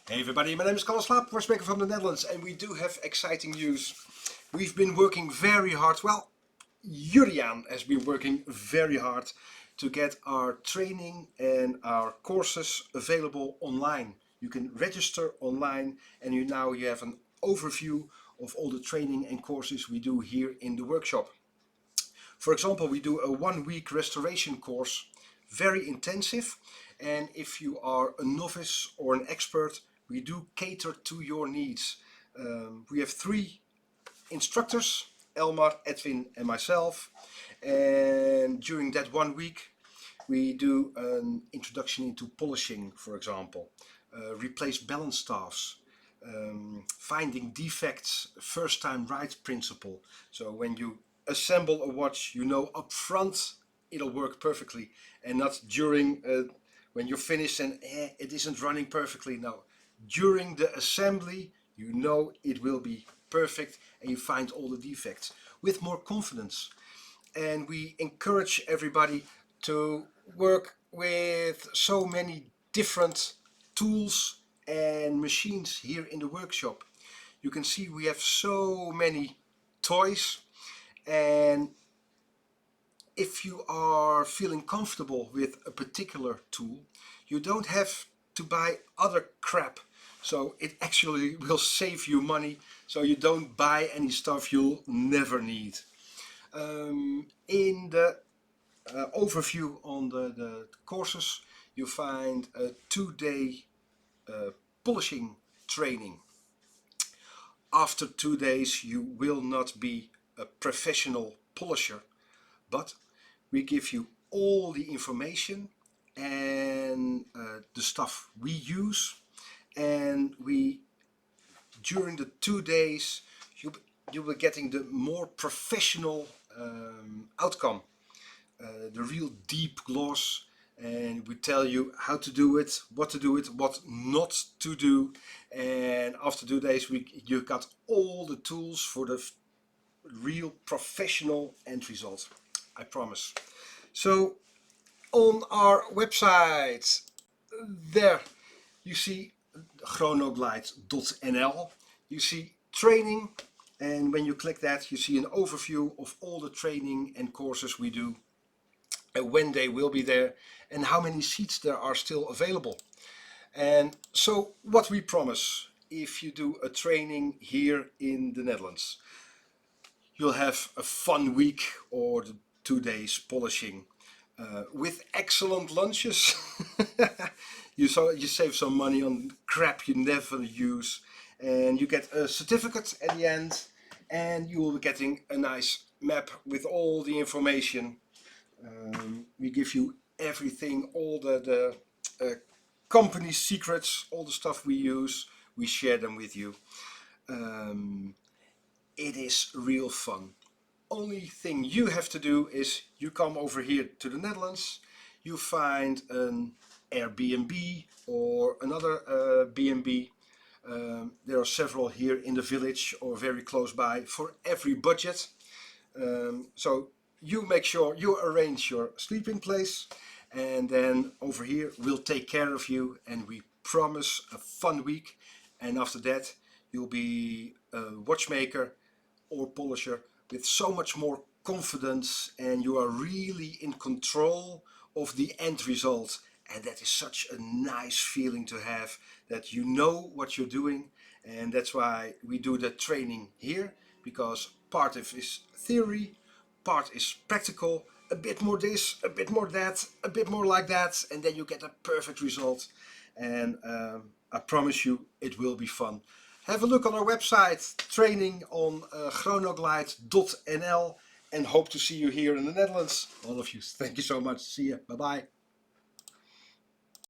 Hey everybody, my name is Kalle Slaap, watchmaker from the Netherlands, and we do have exciting news. We've been working very hard, well, Julian has been working very hard to get our training and our courses available online. You can register online and you have an overview of all the training and courses we do here in the workshop. For example, we do a 1-week restoration course, very intensive, and if you are a novice or an expert, we do cater to your needs. We have 3 instructors, Elmar, Edwin and myself, and during that 1 week we do an introduction into polishing, for example, replace balance staffs, finding defects, first time right principle. So when you assemble a watch, you know up front it'll work perfectly, and not during when you're finished and it isn't running perfectly. No, during the assembly you know it will be perfect and you find all the defects with more confidence. And we encourage everybody to work with so many different tools and machines here in the workshop. You can see we have so many toys, and if you are feeling comfortable with a particular tool, you don't have to buy other crap. So it actually will save you money, so you don't buy any stuff you'll never need. In the overview on the courses, you find a 2-day polishing training. After 2 days you will not be a professional polisher, but we give you all the information and the stuff we use, and during the 2 days you will getting the more professional outcome, the real deep gloss, and we tell you how to do it, what not to do, and after 2 days you got all the tools for the real professional end result, I promise. So on our website, there you see chronoglide.nl, you see training, and when you click that you see an overview of all the training and courses we do, and when they will be there, and how many seats there are still available. And so what we promise, if you do a training here in the Netherlands, you'll have a fun week or the 2 days polishing with excellent lunches. You save some money on crap you never use, and you get a certificate at the end, and you will be getting a nice map with all the information. We give you everything, all the company secrets, all the stuff we use, we share them with you. It is real fun. Only thing you have to do is you come over here to the Netherlands, you find an Airbnb or another B&B. There are several here in the village or very close by for every budget. So you make sure you arrange your sleeping place, and then over here we'll take care of you, and we promise a fun week. And after that you'll be a watchmaker or polisher with so much more confidence, and you are really in control of the end result. And that is such a nice feeling to have, that you know what you're doing. And that's why we do the training here, because part of it is theory, part is practical, a bit more this, a bit more that, a bit more like that, and then you get a perfect result. And I promise you it will be fun. Have a look on our website, training on chronoglide.nl, and hope to see you here in the Netherlands. All of you, thank you so much. See you. Bye bye.